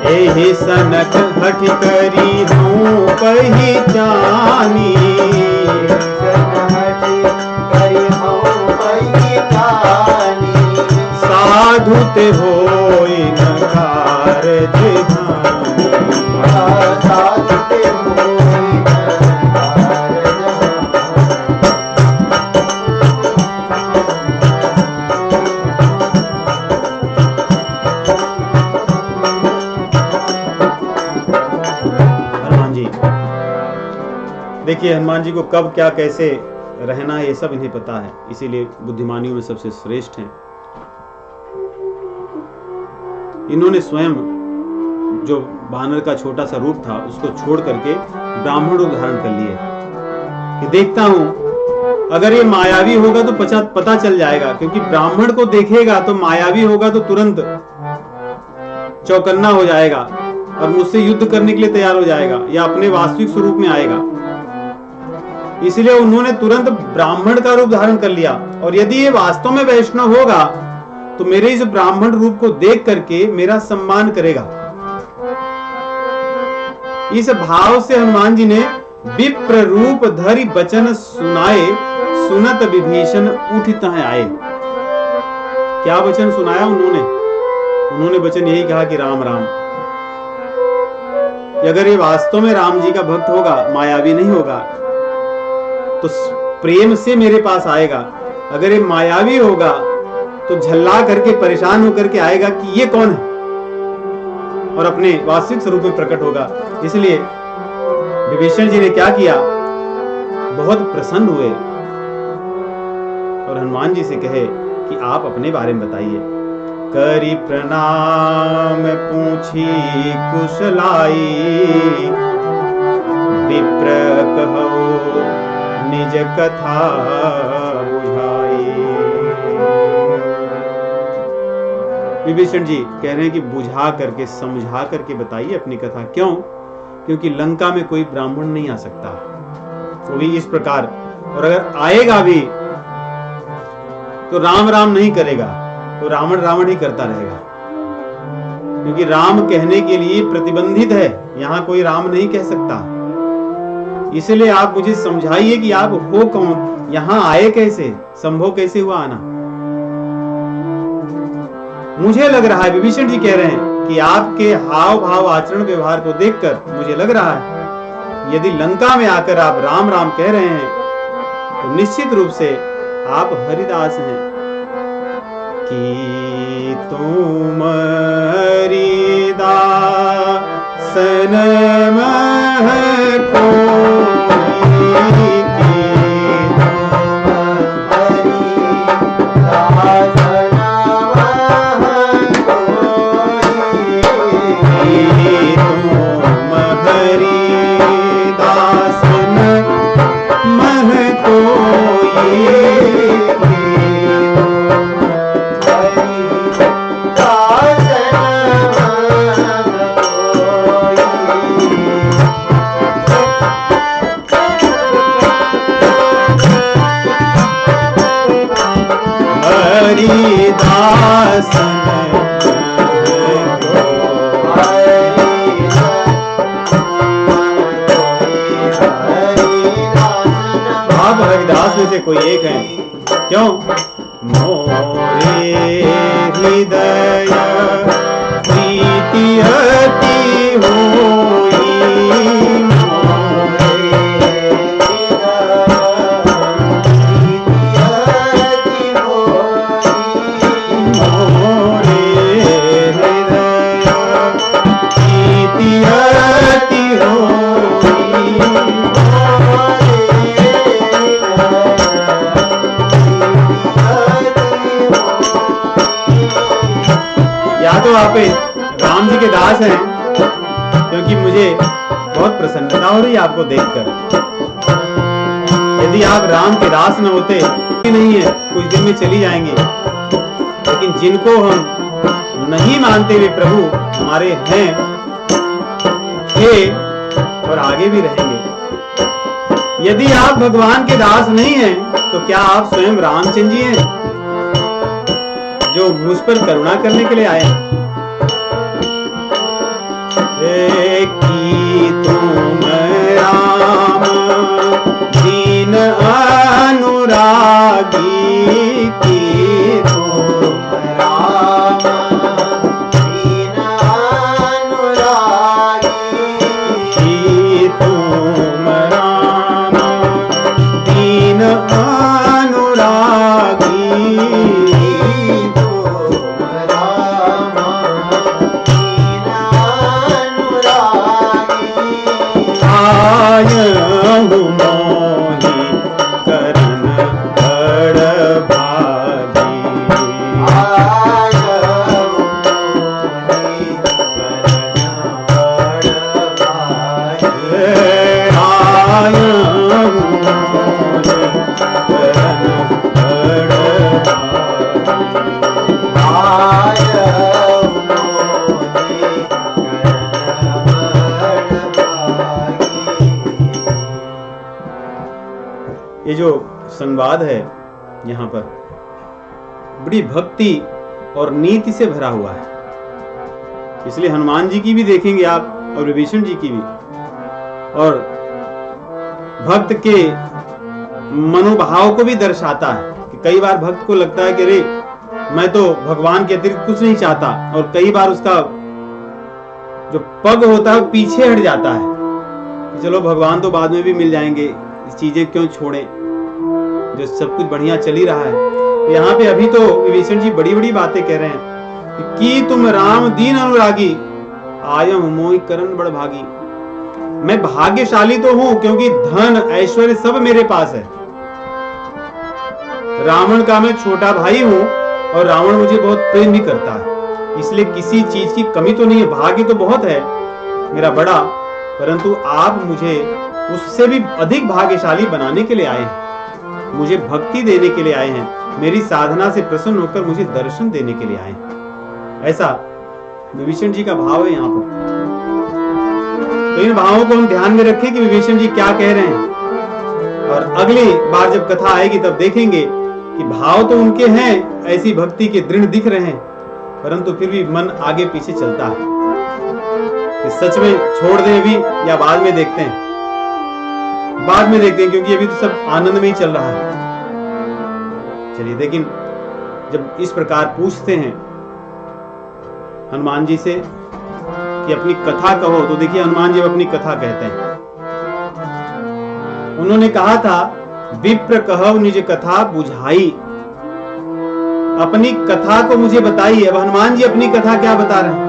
एहि सनक हठ करी हूँ पहिचानी, साधु ते होई न कारज धानी, साधु ते होई न कारज देखिए हनुमान जी को कब क्या कैसे रहना है ये सब इन्हें पता है, इसीलिए बुद्धिमानियों में सबसे श्रेष्ठ हैं। इन्होंने स्वयं जो बानर का छोटा सा रूप था उसको छोड़ करके ब्राह्मण रूप धारण कर लिए कि देखता हूं अगर ये मायावी होगा तो पता चल जाएगा, क्योंकि ब्राह्मण को देखेगा तो मायावी होगा तो तुरंत चौकन्ना हो जाएगा और मुझसे युद्ध करने के लिए तैयार हो जाएगा या अपने वास्तविक स्वरूप में आएगा। इसलिए उन्होंने तुरंत ब्राह्मण का रूप धारण कर लिया, और यदि ये वास्तव में वैष्णव होगा तो मेरे इस ब्राह्मण रूप को देख करके मेरा सम्मान करेगा। इस भाव से हनुमान जी ने विप्र रूप धरि बचन सुनाए, सुनत विभीषण उठित आए। क्या वचन सुनाया उन्होंने वचन यही कहा कि राम राम। कि अगर ये वास्तव में राम जी का भक्त होगा, मायावी नहीं होगा, तो प्रेम से मेरे पास आएगा। अगर ये मायावी होगा तो झल्ला करके परेशान होकर के आएगा कि ये कौन है, और अपने वास्तविक स्वरूप में प्रकट होगा। इसलिए विभीषण जी ने क्या किया, बहुत प्रसन्न हुए और हनुमान जी से कहे कि आप अपने बारे में बताइए। करी प्रणाम पूछी कुशलाई, विप्र कहो निज कथा बुझाई। विभीषण जी कह रहे हैं कि बुझा करके समझा करके बताइए अपनी कथा। क्यों? क्योंकि लंका में कोई ब्राह्मण नहीं आ सकता, वो भी इस प्रकार, और अगर आएगा भी तो राम राम नहीं करेगा, तो रावण रावण ही करता रहेगा, क्योंकि राम कहने के लिए प्रतिबंधित है, यहां कोई राम नहीं कह सकता। इसलिए आप मुझे समझाइए कि आप हो कौन, यहां आए कैसे, संभव कैसे हुआ आना। मुझे लग रहा है, विभीषण जी कह रहे हैं कि आपके हाव भाव आचरण व्यवहार को देखकर मुझे लग रहा है यदि लंका में आकर आप राम राम कह रहे हैं तो निश्चित रूप से आप हरिदास हैं। कि तुम हरिदासन मह कोई एक है। क्यों? हृदय प्रीति अति होई तो आप राम जी के दास हैं, क्योंकि मुझे बहुत प्रसन्नता हो रही है आपको देखकर। यदि आप राम के दास न होते नहीं है, कुछ दिन में चली जाएंगे, लेकिन जिनको हम नहीं मानते वे प्रभु हमारे हैं, थे और आगे भी रहेंगे। यदि आप भगवान के दास नहीं हैं, तो क्या आप स्वयं रामचंद्र जी हैं जो मुझ पर करुणा करने के लिए आए हैं? की तुम राम दीन अनुरागी, की तुम राम दीन अनुरागी, की तुम राम दीन अनुरागी, मोही करन बड़ भागी, ये जो संवाद है यहाँ पर बड़ी भक्ति और नीति से भरा हुआ है, इसलिए हनुमान जी की भी देखेंगे आप और विभीषण जी की भी, और भक्त के मनोभाव को भी दर्शाता है कि कई बार भक्त को लगता है कि अरे मैं तो भगवान के अतिरिक्त कुछ नहीं चाहता, और कई बार उसका जो पग होता है पीछे हट जाता है कि चलो भगवान तो बाद में भी मिल जाएंगे, चीजें क्यों छोड़ें, जो सब कुछ बढ़िया चल ही रहा है। यहाँ पे अभी तो विभीषण जी बड़ी बड़ी बातें कह रहे हैं कि तुम राम दीन अनुरागी, आयम मोहि करन बड़ भागी। मैं भाग्यशाली तो हूं क्योंकि धन ऐश्वर्य सब मेरे पास है। रावण का मैं छोटा भाई हूं और रावण मुझे बहुत प्रेम भी करता है, इसलिए किसी चीज की कमी तो नहीं है। भाग्य तो बहुत है मेरा बड़ा, परंतु आप मुझे उससे भी अधिक भाग्यशाली बनाने के लिए आए हैं, मुझे भक्ति देने के लिए आए हैं, मेरी साधना से प्रसन्न होकर मुझे दर्शन देने के लिए आए हैं। ऐसा विभीषण जी का भाव है यहाँ पर। तो इन भावों को हम ध्यान में रखें कि विभीषण जी क्या कह रहे हैं, और अगली बार जब कथा आएगी तब देखेंगे कि भाव तो उनके हैं, ऐसी भक्ति के दृढ़ दिख रहे हैं, परंतु फिर भी मन आगे पीछे चलता है कि सच में छोड़ दें अभी या बाद में देखते हैं, बाद में देखते हैं, क्योंकि अभी तो सब आनंद में ही चल रहा है। चलिए, लेकिन जब इस प्रकार पूछते हैं हनुमान जी से कि अपनी कथा कहो, तो देखिए हनुमान जी अपनी कथा कहते हैं। उन्होंने कहा था विप्र कहव निज कथा बुझाई, अपनी कथा को मुझे बताइए। अब हनुमान जी अपनी कथा क्या बता रहे हैं?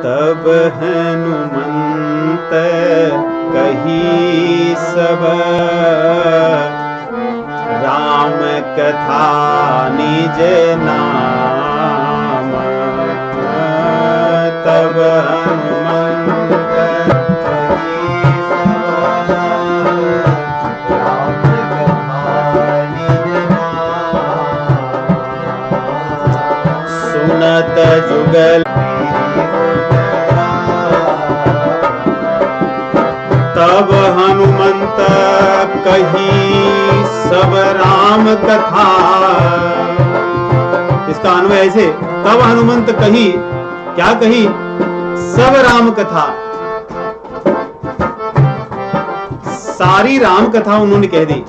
तब हनुमंत कही सब राम कथा निज नाम, तब हनुमंत कही सब राम कथा निज नाम, सुनत जुगल तब हनुमंत कही सब राम कथा। इसका अन्वय ऐसे, तब हनुमंत कही, क्या कही? सब राम कथा, सारी राम कथा उन्होंने कह दी,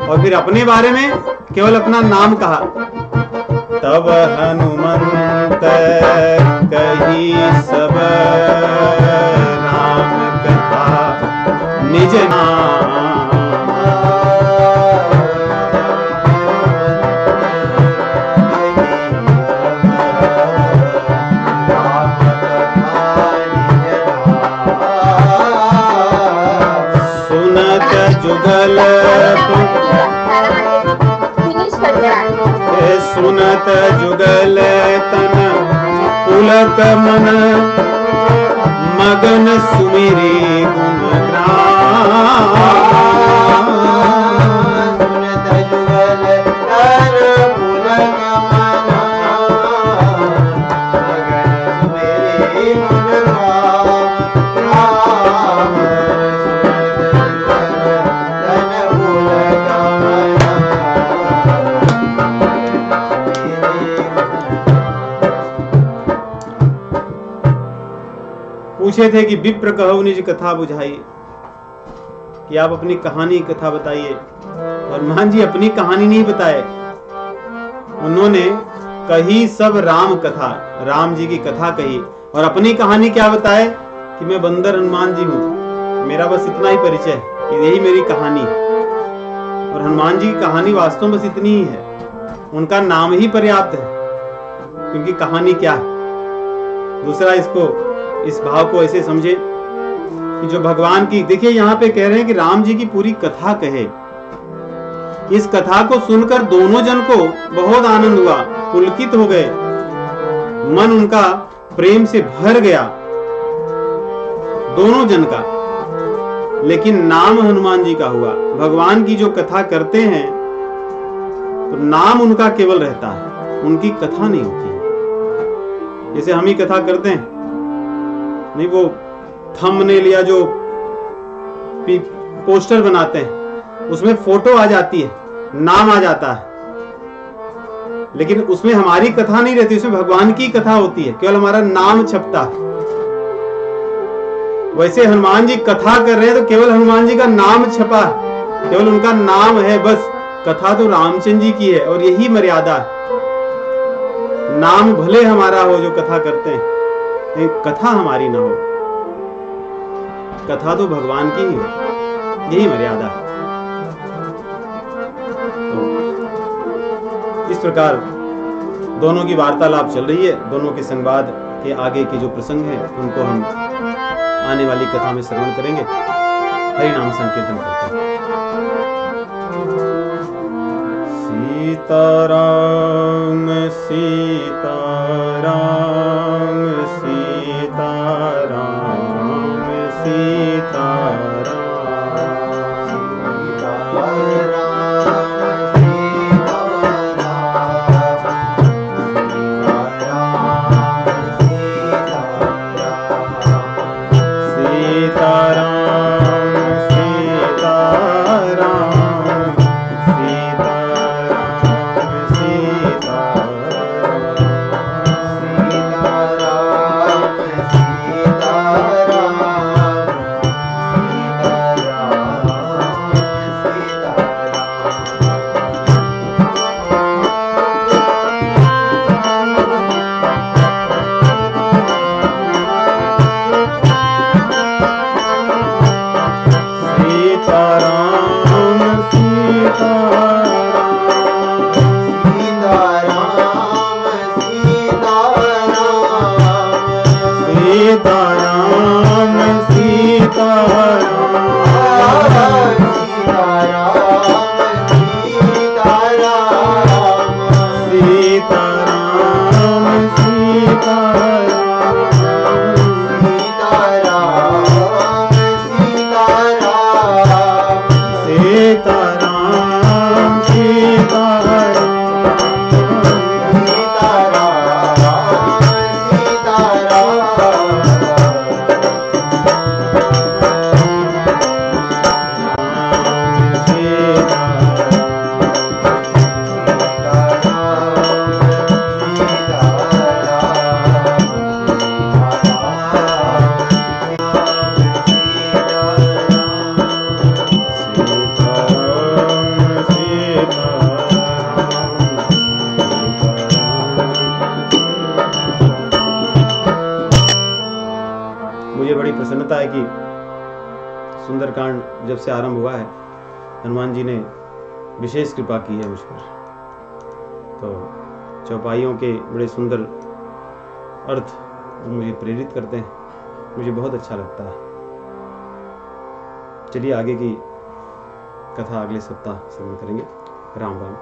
और फिर अपने बारे में केवल अपना नाम कहा। तब हनुमंत कही सब राम कथा निज नाम। सुनत जुगल सुनत जुगल तन पुलक मन मगन सुमिरी गुण सुनत जुगल तन पुलक मन मगन सुमिरी गुण पूछे थे कि विप्र कहो निज कथा बुझाइए, कि आप अपनी कहानी कथा बताइए। और हनुमान जी अपनी कहानी नहीं बताए, उन्होंने कही सब राम कथा, राम जी की कथा कही। और अपनी कहानी क्या बताए कि मैं बंदर हनुमान जी हूं, मेरा बस इतना ही परिचय है, यही मेरी कहानी है। और हनुमान जी की कहानी वास्तव में बस इतनी ही है, उनका नाम ही पर्याप्त है, क्योंकि कहानी क्या है। दूसरा, इस भाव को ऐसे समझे कि जो भगवान की, देखिए यहाँ पे कह रहे हैं कि राम जी की पूरी कथा कहे। इस कथा को सुनकर दोनों जन को बहुत आनंद हुआ, पुलकित हो गए, मन उनका प्रेम से भर गया, दोनों जन का। लेकिन नाम हनुमान जी का हुआ। भगवान की जो कथा करते हैं तो नाम उनका केवल रहता है, उनकी कथा नहीं होती। जैसे हम ही कथा करते हैं, नहीं वो थंबनेल या जो पोस्टर बनाते हैं उसमें फोटो आ जाती है, नाम आ जाता है, लेकिन उसमें हमारी कथा नहीं रहती, उसमें भगवान की कथा होती है, केवल हमारा नाम छपता है। वैसे हनुमान जी कथा कर रहे हैं तो केवल हनुमान जी का नाम छपा है, केवल उनका नाम है बस। कथा तो रामचंद्र जी की है, और यही मर्यादा है। नाम भले हमारा हो जो कथा करते हैं, लेकिन कथा हमारी ना हो। कथा तो भगवान की ही हो, यही मर्यादा है। तो इस प्रकार दोनों की वार्तालाप चल रही है। दोनों के संवाद के आगे के जो प्रसंग हैं उनको हम आने वाली कथा में श्रवण करेंगे। हरि नाम संकीर्तन करते हैं। सीताराम सीताराम सीताराम सीताराम प्रसन्नता है कि सुंदरकांड जब से आरंभ हुआ है, हनुमान जी ने विशेष कृपा की है मुझ पर। तो चौपाइयों के बड़े सुंदर अर्थ मुझे प्रेरित करते हैं, मुझे बहुत अच्छा लगता है। चलिए आगे की कथा अगले सप्ताह श्रवण करेंगे। राम राम।